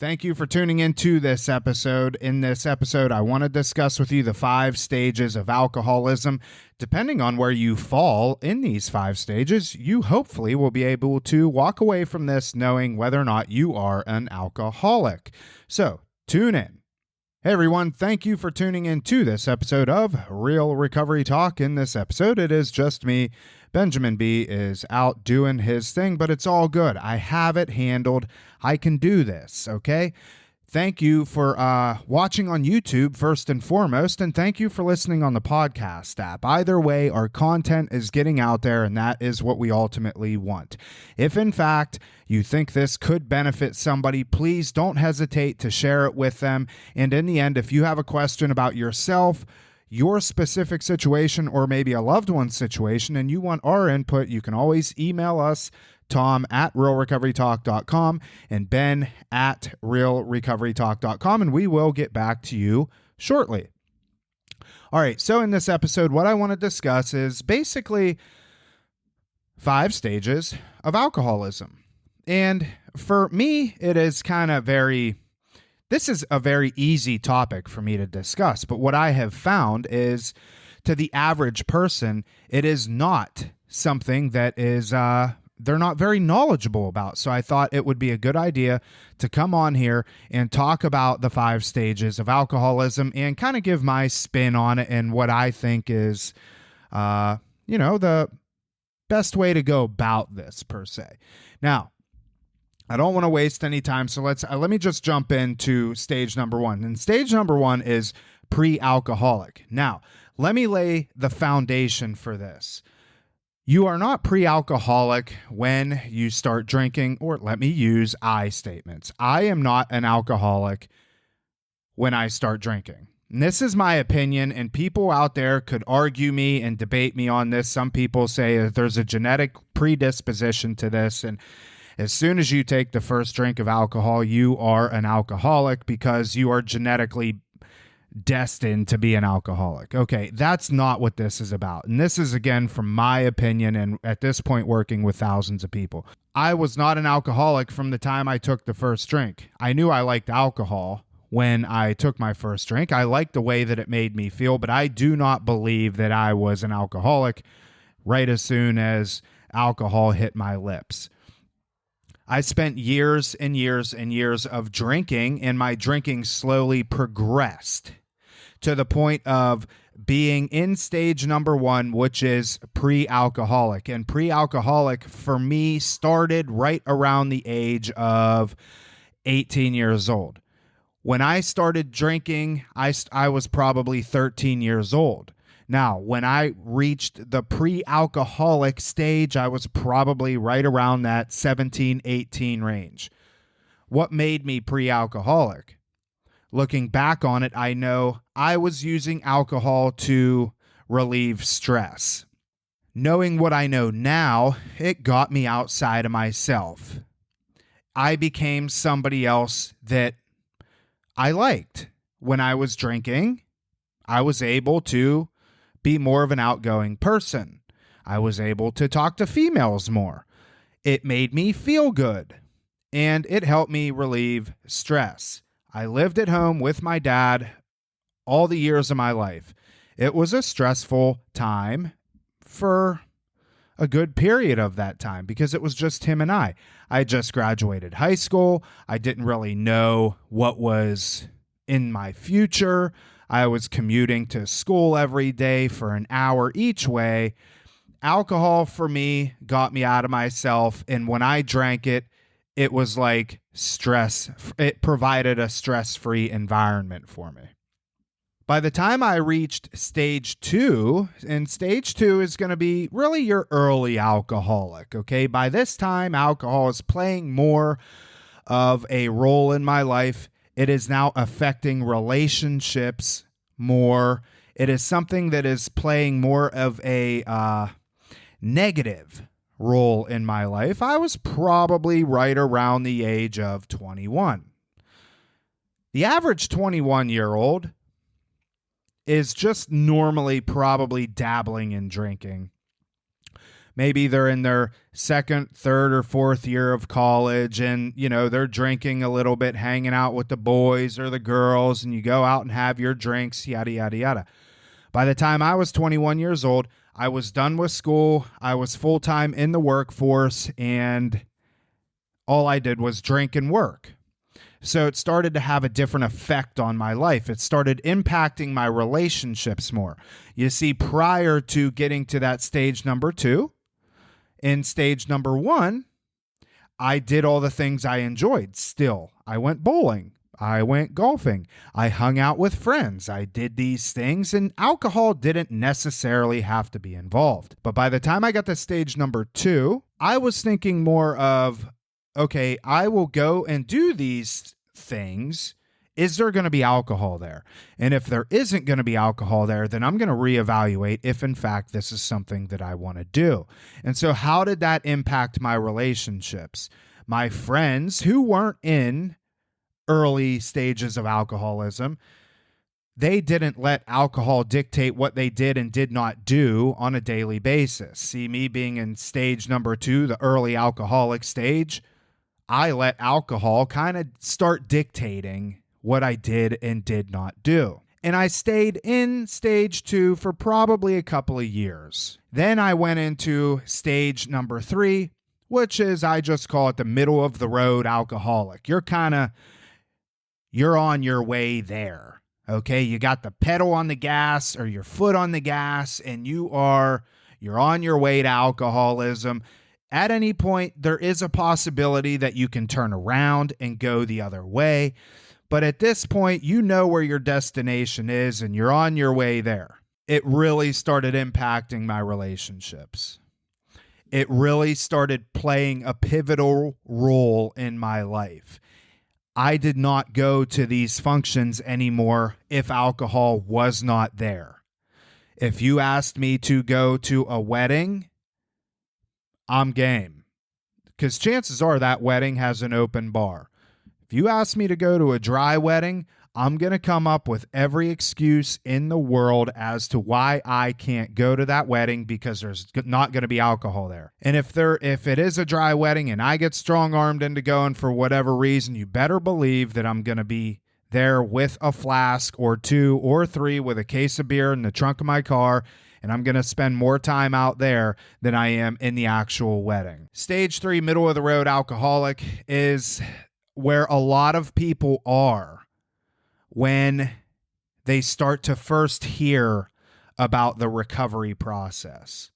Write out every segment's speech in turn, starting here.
Thank you for tuning into this episode. In this episode, I want to discuss with you the 5 stages of alcoholism. Depending on where you fall in these 5 stages, you hopefully will be able to walk away from this knowing whether or not you are an alcoholic. So, tune in. Hey everyone, thank you for tuning in to this episode of Real Recovery Talk. In this episode, it is just me. Benjamin B is out doing his thing, but it's all good. I have it handled. I can do this, okay? Thank you for watching on YouTube first and foremost, and thank you for listening on the podcast app. Either way, our content is getting out there, and that is what we ultimately want. If in fact you think this could benefit somebody, please don't hesitate to share it with them. And in the end, if you have a question about yourself, your specific situation, or maybe a loved one's situation, and you want our input, you can always email us, Tom at realrecoverytalk.com and Ben at realrecoverytalk.com, and we will get back to you shortly. All right, so in this episode, what I want to discuss is basically 5 stages of alcoholism. And for me, it is this is a very easy topic for me to discuss, but what I have found is to the average person, it is not something that is they're not very knowledgeable about. So I thought it would be a good idea to come on here and talk about the 5 stages of alcoholism and kind of give my spin on it and what I think is, the best way to go about this per se. Now, I don't want to waste any time, so let me just jump into stage number 1. And stage number 1 is pre-alcoholic. Now, let me lay the foundation for this. You are not pre-alcoholic when you start drinking, or let me use I statements. I am not an alcoholic when I start drinking. And this is my opinion, and people out there could argue me and debate me on this. Some people say that there's a genetic predisposition to this, and as soon as you take the first drink of alcohol, you are an alcoholic because you are genetically destined to be an alcoholic. Okay, that's not what this is about. And this is, again, from my opinion, and at this point working with thousands of people. I was not an alcoholic from the time I took the first drink. I knew I liked alcohol when I took my first drink. I liked the way that it made me feel, but I do not believe that I was an alcoholic right as soon as alcohol hit my lips. I spent years and years and years of drinking, and my drinking slowly progressed to the point of being in stage number 1, which is pre-alcoholic. And pre-alcoholic for me started right around the age of 18 years old. When I started drinking, I was probably 13 years old. Now, when I reached the pre-alcoholic stage, I was probably right around that 17, 18 range. What made me pre-alcoholic? Looking back on it, I know I was using alcohol to relieve stress. Knowing what I know now, it got me outside of myself. I became somebody else that I liked. When I was drinking, I was able to be more of an outgoing person. I was able to talk to females more. It made me feel good, and it helped me relieve stress. I lived at home with my dad all the years of my life. It was a stressful time for a good period of that time because it was just him and I. I just graduated high school. I didn't really know what was in my future. I was commuting to school every day for an hour each way. Alcohol for me got me out of myself, and when I drank it, it was like stress. It provided a stress-free environment for me. By the time I reached stage 2, and stage 2 is going to be really your early alcoholic, okay? By this time, alcohol is playing more of a role in my life. It is now affecting relationships more. It is something that is playing more of a negative role in my life. I was probably right around the age of 21. The average 21-year-old is just normally probably dabbling in drinking. Maybe they're in their second, third, or fourth year of college and, they're drinking a little bit, hanging out with the boys or the girls, and you go out and have your drinks, yada, yada, yada. By the time I was 21 years old, I was done with school. I was full-time in the workforce, and all I did was drink and work. So it started to have a different effect on my life. It started impacting my relationships more. You see, prior to getting to that stage number 2, in stage number 1, I did all the things I enjoyed still. I went bowling. I went golfing. I hung out with friends. I did these things, and alcohol didn't necessarily have to be involved. But by the time I got to stage number 2, I was thinking more of, okay, I will go and do these things. Is there going to be alcohol there? And if there isn't going to be alcohol there, then I'm going to reevaluate if, in fact, this is something that I want to do. And so how did that impact my relationships? My friends who weren't in early stages of alcoholism, they didn't let alcohol dictate what they did and did not do on a daily basis. See, me being in stage number 2, the early alcoholic stage, I let alcohol kind of start dictating what I did and did not do. And I stayed in stage 2 for probably a couple of years. Then I went into stage number 3, which is, I just call it the middle of the road alcoholic. You're on your way there. Okay. You got the pedal on the gas or your foot on the gas, and you're on your way to alcoholism. At any point, there is a possibility that you can turn around and go the other way. But at this point, you know where your destination is and you're on your way there. It really started impacting my relationships. It really started playing a pivotal role in my life. I did not go to these functions anymore if alcohol was not there. If you asked me to go to a wedding, I'm game. Because chances are that wedding has an open bar. If you ask me to go to a dry wedding, I'm going to come up with every excuse in the world as to why I can't go to that wedding, because there's not going to be alcohol there. And if it is a dry wedding and I get strong-armed into going for whatever reason, you better believe that I'm going to be there with a flask or 2 or 3 with a case of beer in the trunk of my car, and I'm going to spend more time out there than I am in the actual wedding. Stage 3, middle of the road alcoholic, is where a lot of people are when they start to first hear about the recovery process.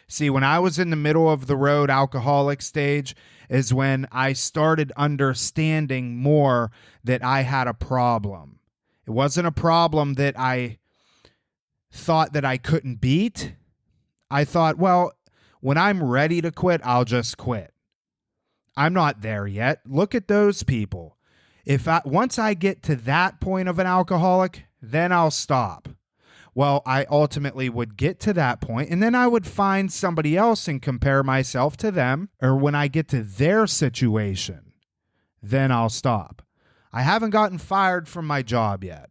See, when I was in the middle of the road alcoholic stage is when I started understanding more that I had a problem. It wasn't a problem that I thought that I couldn't beat. I thought, well, when I'm ready to quit, I'll just quit. I'm not there yet. Look at those people. Once I get to that point of an alcoholic, then I'll stop. Well, I ultimately would get to that point, and then I would find somebody else and compare myself to them, or when I get to their situation, then I'll stop. I haven't gotten fired from my job yet.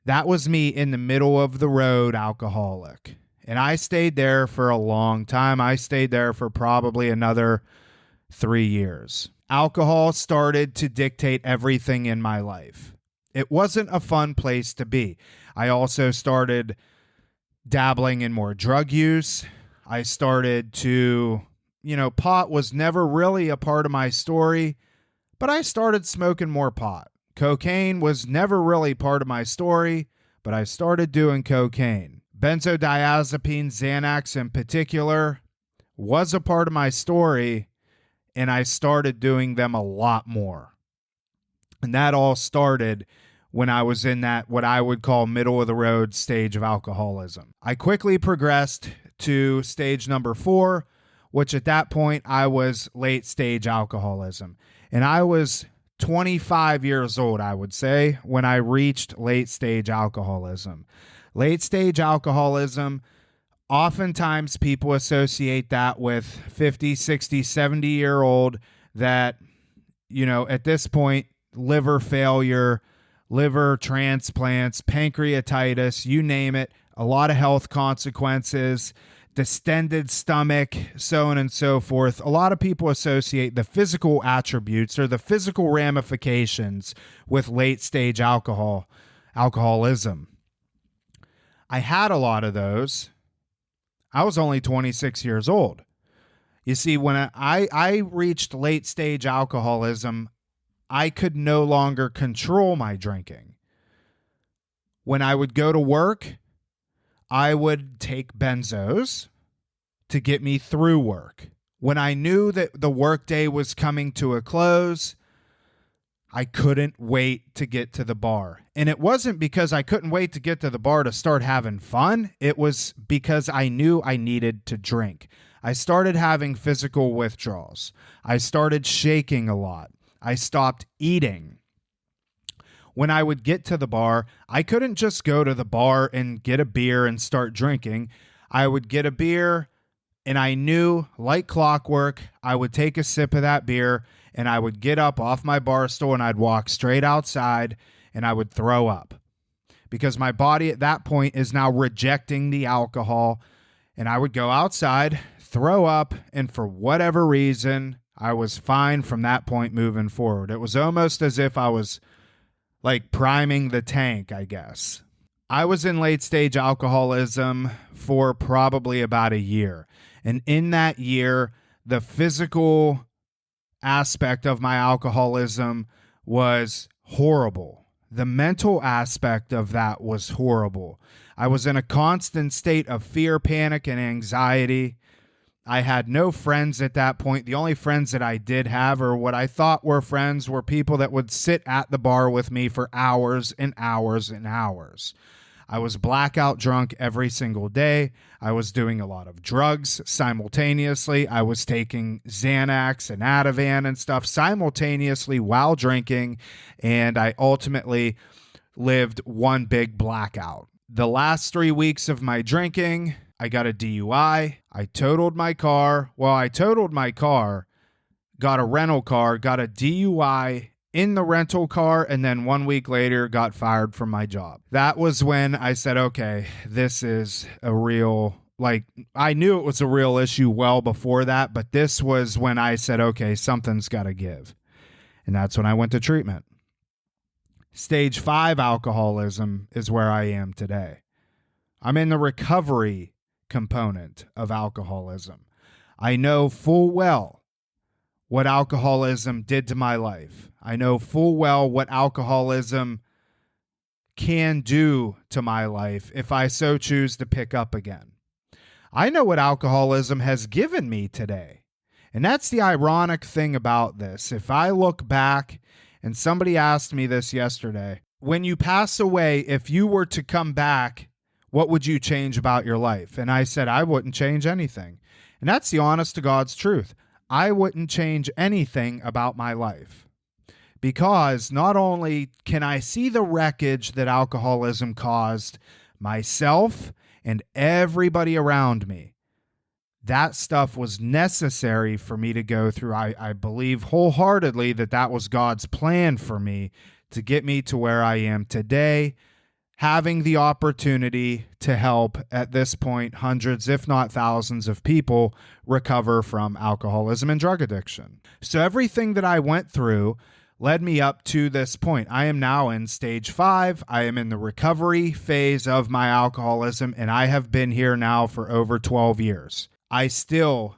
That was me in the middle of the road alcoholic. And I stayed there for a long time. I stayed there for probably another 3 years. Alcohol started to dictate everything in my life. It wasn't a fun place to be. I also started dabbling in more drug use. I started to, pot was never really a part of my story, but I started smoking more pot. Cocaine was never really part of my story, but I started doing cocaine. Benzodiazepine, Xanax in particular, was a part of my story, and I started doing them a lot more. And that all started when I was in that what I would call middle of the road stage of alcoholism. I quickly progressed to stage number 4, which at that point I was late stage alcoholism. And I was 25 years old, I would say, when I reached late stage alcoholism. Late stage alcoholism, oftentimes people associate that with 50, 60, 70-year-old that, at this point, liver failure, liver transplants, pancreatitis, you name it, a lot of health consequences. distended stomach, so on and so forth. A lot of people associate the physical attributes or the physical ramifications with late stage alcoholism. I had a lot of those. I was only 26 years old. You see, when I reached late stage alcoholism, I could no longer control my drinking. When I would go to work, I would take benzos to get me through work. When I knew that the workday was coming to a close, I couldn't wait to get to the bar. And it wasn't because I couldn't wait to get to the bar to start having fun. It was because I knew I needed to drink. I started having physical withdrawals. I started shaking a lot. I stopped eating. When I would get to the bar, I couldn't just go to the bar and get a beer and start drinking. I would get a beer, and I knew, like clockwork, I would take a sip of that beer, and I would get up off my bar stool, and I'd walk straight outside, and I would throw up. Because my body at that point is now rejecting the alcohol, and I would go outside, throw up, and for whatever reason, I was fine from that point moving forward. It was almost as if I was like priming the tank, I guess. I was in late stage alcoholism for probably about a year. And in that year, the physical aspect of my alcoholism was horrible. The mental aspect of that was horrible. I was in a constant state of fear, panic, and anxiety. I had no friends at that point. The only friends that I did have, or what I thought were friends, were people that would sit at the bar with me for hours and hours and hours. I was blackout drunk every single day. I was doing a lot of drugs simultaneously. I was taking Xanax and Ativan and stuff simultaneously while drinking, and I ultimately lived one big blackout. The last 3 weeks of my drinking, I got a DUI. I totaled my car. Well, I totaled my car, got a rental car, got a DUI in the rental car, and then 1 week later got fired from my job. That was when I said, okay, this is a real, I knew it was a real issue well before that, but this was when I said, okay, something's got to give. And that's when I went to treatment. Stage 5 alcoholism is where I am today. I'm in the recovery component of alcoholism. I know full well what alcoholism did to my life. I know full well what alcoholism can do to my life if I so choose to pick up again. I know what alcoholism has given me today. And that's the ironic thing about this. If I look back, and somebody asked me this yesterday, when you pass away, if you were to come back, what would you change about your life? And I said, I wouldn't change anything. And that's the honest to God's truth. I wouldn't change anything about my life. Because not only can I see the wreckage that alcoholism caused myself and everybody around me, that stuff was necessary for me to go through. I believe wholeheartedly that that was God's plan for me to get me to where I am today, having the opportunity to help, at this point, hundreds, if not thousands of people recover from alcoholism and drug addiction. So everything that I went through led me up to this point. I am now in stage 5. I am in the recovery phase of my alcoholism, and I have been here now for over 12 years. I still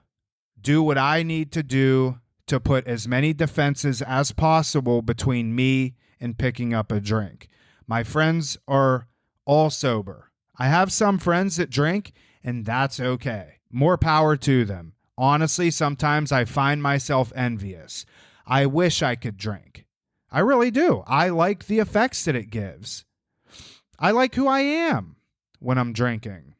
do what I need to do to put as many defenses as possible between me and picking up a drink. My friends are all sober. I have some friends that drink, and that's okay. More power to them. Honestly, sometimes I find myself envious. I wish I could drink. I really do. I like the effects that it gives. I like who I am when I'm drinking.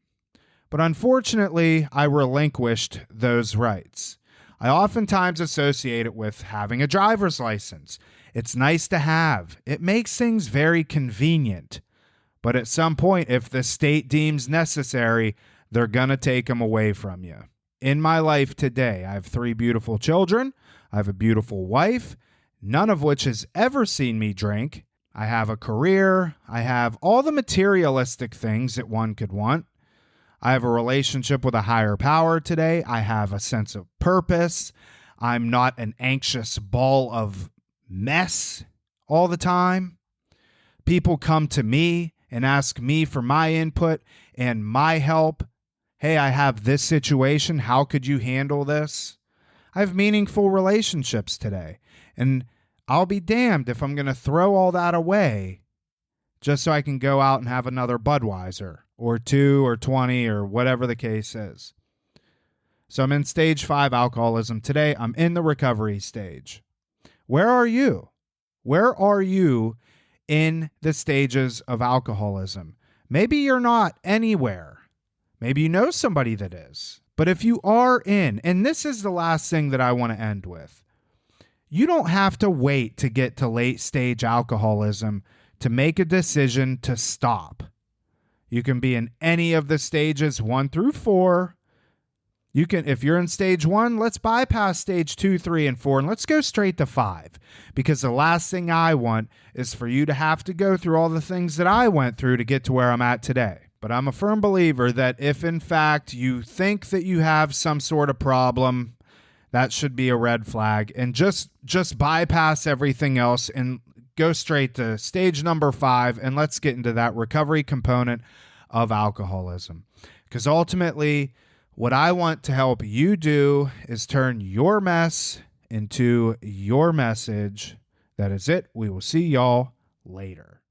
But unfortunately, I relinquished those rights. I oftentimes associate it with having a driver's license. It's nice to have. It makes things very convenient. But at some point, if the state deems necessary, they're going to take them away from you. In my life today, I have 3 beautiful children. I have a beautiful wife, none of which has ever seen me drink. I have a career. I have all the materialistic things that one could want. I have a relationship with a higher power today. I have a sense of purpose. I'm not an anxious ball of mess all the time. People come to me and ask me for my input and my help. Hey, I have this situation. How could you handle this? I have meaningful relationships today. And I'll be damned if I'm going to throw all that away just so I can go out and have another Budweiser or 2 or 20 or whatever the case is. So I'm in stage 5 alcoholism. Today, I'm in the recovery stage. Where are you? Where are you in the stages of alcoholism? Maybe you're not anywhere. Maybe you know somebody that is. But if you are in, and this is the last thing that I want to end with, you don't have to wait to get to late stage alcoholism to make a decision to stop. You can be in any of the stages 1 through 4. You can, if you're in stage 1, let's bypass stage 2, 3, and 4, and let's go straight to 5. Because the last thing I want is for you to have to go through all the things that I went through to get to where I'm at today. But I'm a firm believer that if in fact you think that you have some sort of problem, that should be a red flag. And just bypass everything else and go straight to stage number 5, and let's get into that recovery component of alcoholism. Because ultimately, what I want to help you do is turn your mess into your message. That is it. We will see y'all later.